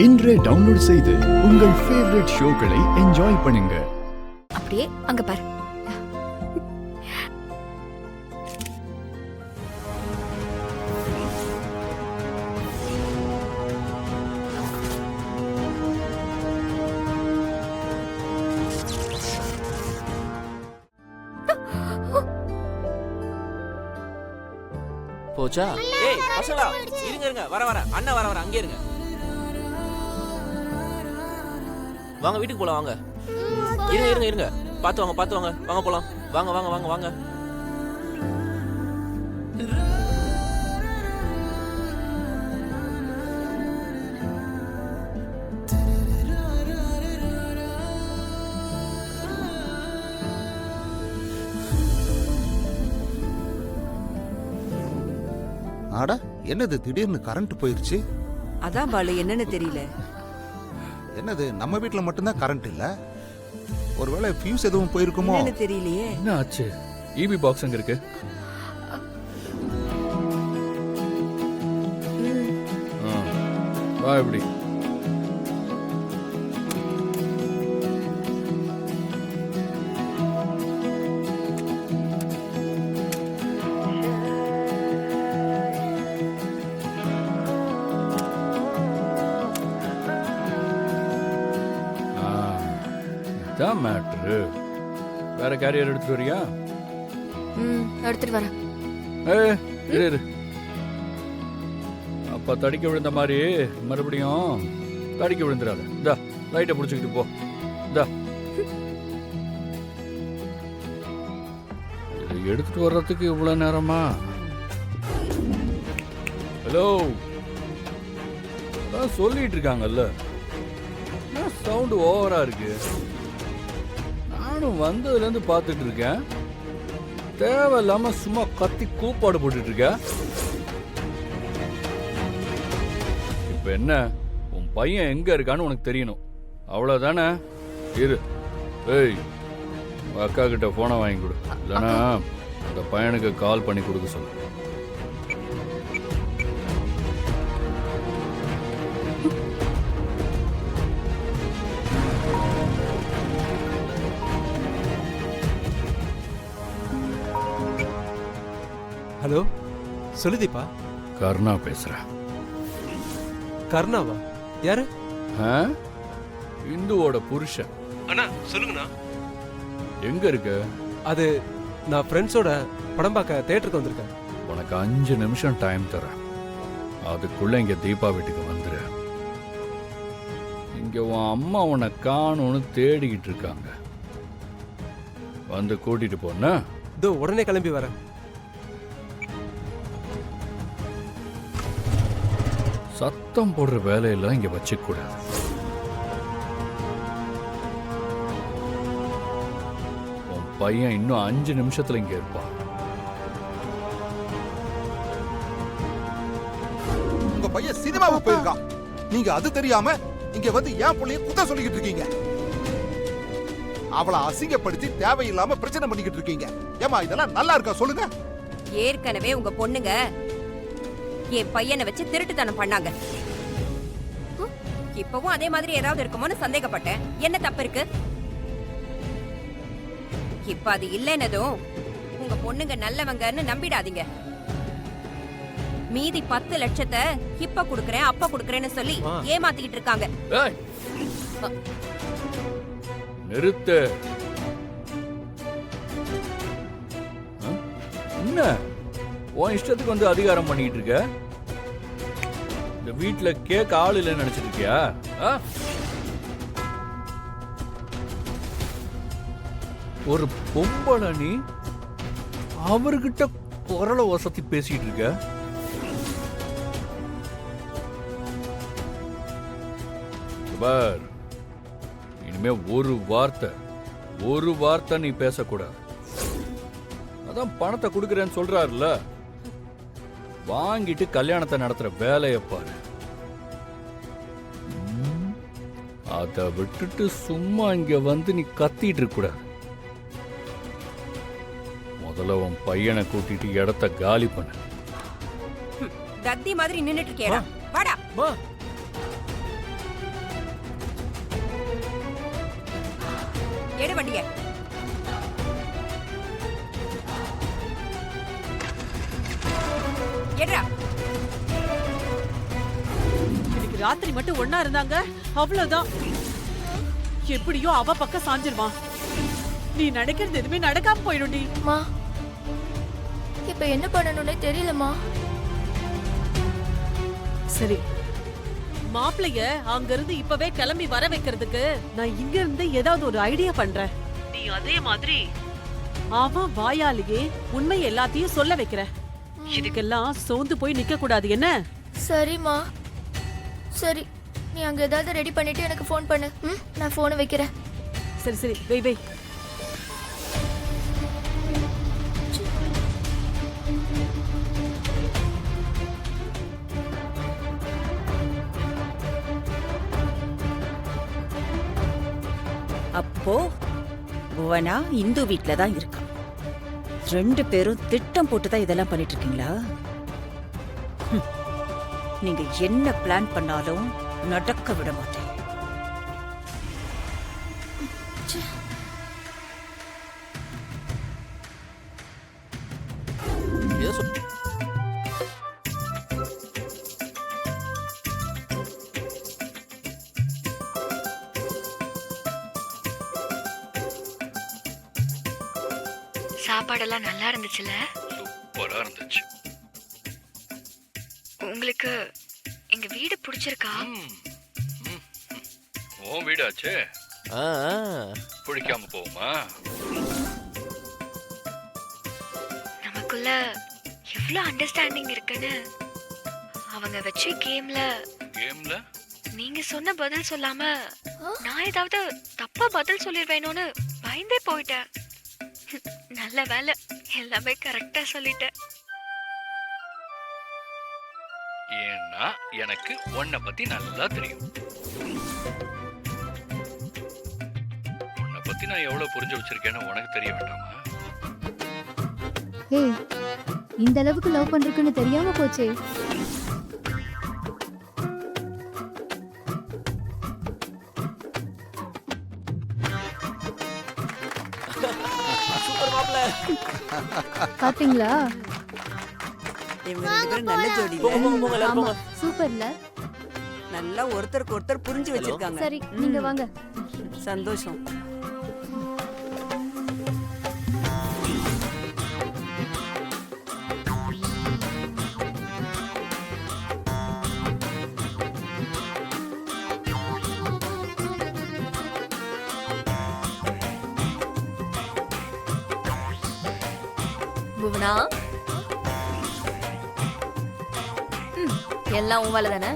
இன்றே டவுன்லோட் செய்து உங்கள் ஃபேவரட் ஷோக்களை என்ஜாய் பண்ணுங்க. அப்படியே அங்க பாரு. போச்சா? ஏய் பசங்களா, இருங்க இருங்க, வர அண்ணா வர அங்கே இருங்க. வாங்க வீட்டுக்கு போலாம் வாங்க. இருங்க பாத்து வாங்க வாங்க போலாம். வாங்க. ஆடா, என்னது திடீர்னு கரண்ட் போயிருச்சு? அதான் பாலு, என்னன்னு தெரியல. என்னது நம்ம வீட்ல மட்டும்தான் கரண்ட் இல்ல? ஒருவேளை ஃபியூஸ் எதுவும் போயிருக்குமோ? என்னன்னு தெரியலையே. என்ன ஆச்சு? ஈபி பாக்ஸ் அங்க இருக்கு. வா இப்படி. இதான் மேட்ரு. வேற கேரியர் எடுத்துட்டு வரியா? எடுத்துட்டு வரேன். இரு. அப்ப தடிக்க விழுந்த மாதிரி மறுபடியும் தடிக்க விழுந்துடாத. இந்தா லைட்டை பிடிச்சிக்கிட்டு போ. இந்தா இதை எடுத்துட்டு வர்றதுக்கு இவ்வளவு நேரமா? ஹலோ, அதான் சொல்லிட்டு இருக்காங்கல்ல, சவுண்ட் ஓவரா இருக்கு. நானும் வந்ததுல இருந்து பார்த்துட்டு இருக்கேன். தேவையில்லாம சும்மா கத்தி கூப்பாடு போட்டுட்டு இருக்க. இப்ப என்ன, உன் பையன் எங்க இருக்கான்னு உனக்கு தெரியணும், அவ்வளவுதானே? இரு. ஏய், அக்கா கிட்ட போனை வாங்கி கொடு, இல்லைன்னா அந்த பையனுக்கு கால் பண்ணி கொடுக்க சொல்லு. ஹலோ, சொல்லு தீபா. கர்ணா பேசுறேன். கர்ணாவா? யாரு? இந்துவோட புருஷன். அண்ணா சொல்லுங்கண்ணா. எங்க இருக்க? அது நான் ஃப்ரெண்ட்ஸோட படம் பார்க்க தியேட்டருக்கு வந்திருக்கேன். உனக்கு 5 நிமிஷம் டைம் தரேன். அதுக்குள்ள இங்க தீபா வீட்டுக்கு வந்துரு. இங்க உன் அம்மா உன்னை காணும்னு தேடிக்கிட்டு இருக்காங்க. வந்து கூட்டிட்டு போன. இதோ உடனே கிளம்பி வரேன். சத்தம் போடுற வேலையெல்லாம் இங்க வச்சுக்க கூடாது. உன் பையன் இன்னும் 5 நிமிஷத்துல இங்க இருப்பான். உங்க பையன் சினிமாவுக்கு போயிருக்கான். நீங்க அது தெரியாம இங்க வந்து ஏன் பிள்ளைய குத்த சொல்லிக்கிட்டு இருக்கீங்க? அவளை அசிங்கப்படுத்தி தேவையில்லாம பிரச்சனை பண்ணிக்கிட்டு இருக்கீங்க. ஏமா இதெல்லாம் நல்லா இருக்கா சொல்லுங்க? ஏற்கனவே உங்க பொண்ணுங்க என் பையனை வச்சு திருட்டுத்தனம் பண்ணாங்க. இப்பவும் அதே மாதிரி ஏதாவது இருக்குமோன்னு சந்தேகப்பட்டேன். என்ன தப்பு இருக்கு? இப்ப அது இல்லைன்னதும் உங்க பொண்ணுங்க நல்லவங்கன்னு நம்பிடாதீங்க. மீதி 10 லட்சத்தை இப்ப குடுக்கறேன் அப்ப குடுக்கறேன்னு சொல்லி ஏமாத்திக்கிட்டு இருக்காங்க. நிறுத்து. என்ன உன் இஷ்டத்துக்கு வந்து அதிகாரம் பண்ணிட்டு இருக்க? இந்த வீட்டுல கேட்க ஆள் இல்லைன்னு நினைச்சிட்டு இருக்கியா? ஒரு பொம்பளை நீ அவர்கிட்ட குரலை வசதி பேசிட்டு இருக்க. பார், இனிமே ஒரு வார்த்தை நீ பேசக்கூடாது. அதான் பணத்தை கொடுக்கறேன்னு சொல்றாருல, வாங்கிட்டு கல்யாணத்தை நடத்துற வேலையை பாரு. அதை விட்டுட்டு சும்மா இங்க வந்து நீ கத்திட்டு இருக்க கூடாது. முதல்ல உன் பையனை கூட்டிட்டு இடத்த காலி பண்ணு. தத்தி மாதிரி நின்னுட்டு இருக்கேடா. வாடா. எடு வண்டிய. எடுடா. இன்னைக்கு ராத்திரி மட்டும் ஒண்ணா இருந்தாங்க, அவ்வளவுதான். எப்படியோ அவ பக்கம் சாஞ்சிருவான். நீ நினைக்கிறது எதுவுமே நடக்காம போயிடும்டி. மா இப்ப என்ன பண்ணணும்னே தெரியலம்மா. சரி, மாப்பிளைய அங்க இருந்து இப்பவே கிளம்பி வர வைக்கிறதுக்கு நான் இங்க இருந்து ஏதாவது ஒரு ஐடியா பண்றேன். நீ அதே மாதிரி அவன் வாயாலேயே உண்மை எல்லாத்தையும் சொல்ல வைக்கிற. இதுக்கெல்லாம் சோர்ந்து போய் நிக்க கூடாது என்ன? சரிம்மா சரி, நீ அங்க ஏதாவது ரெடி பண்ணிட்டு எனக்கு ஃபோன் பண்ணு. நான் ஃபோனை வைக்கிறேன். சரி சரி, வை வை. அப்போ புவனா இந்து வீட்ல தான் இருக்கா. 2 பேரும் திட்டம் போட்டு தான் இதெல்லாம் பண்ணிட்டு இருக்கீங்களா? நீங்க என்ன பிளான் பண்ணாலும் நடக்க விட மாட்டேன். ஏதோ சொல்- சாப்பாடெல்லாம் நல்லா இருந்துச்சுல? சூப்பரா இருந்துச்சு. உங்களுக்கு எங்க வீடு பிடிச்சிருக்கா? உன் வீடாச்சே, ஆ, ஆ. பிடிக்காம போகுமா? நமக்குள்ள எவ்வளவு அண்டர்ஸ்டாண்டிங் இருக்குன்னு அவங்க வச்ச கேம்ல கேம்ல நீங்க சொன்ன பதில் சொல்லாம நான் ஏதாவது தப்பா பதில் சொல்லிடுவேணும்னு பயந்தே போயிட்டேன். நல்ல வேலை, எல்லாமே கரெக்டா சொல்லிட்டேன். ஏன்னா எனக்கு உன்னை பத்தி நல்லா தெரியும். உன்னை பத்தி நான் எவ்வளவு புரிஞ்சு வச்சிருக்கேன்னு உனக்கு தெரிய வேண்டாமா? ஏய், இந்த அளவுக்கு லவ் பண்றதுக்குன்னு தெரியாம போச்சே. சூப்பர் மாப்பிள. பாத்தீங்களா? இவங்க 2 பேரும் நல்ல ஜோடி. போங்க போங்க போங்க எல்லாரும் ஆமா, போங்க. சூப்பர்ல. நல்லா ஒருத்தருக்கு ஒருத்தர் புரிஞ்சு வச்சிருக்காங்க. சரி, நீங்க வாங்க. சந்தோஷம். புவனா, எல்லாம் உன் வேலை தானே?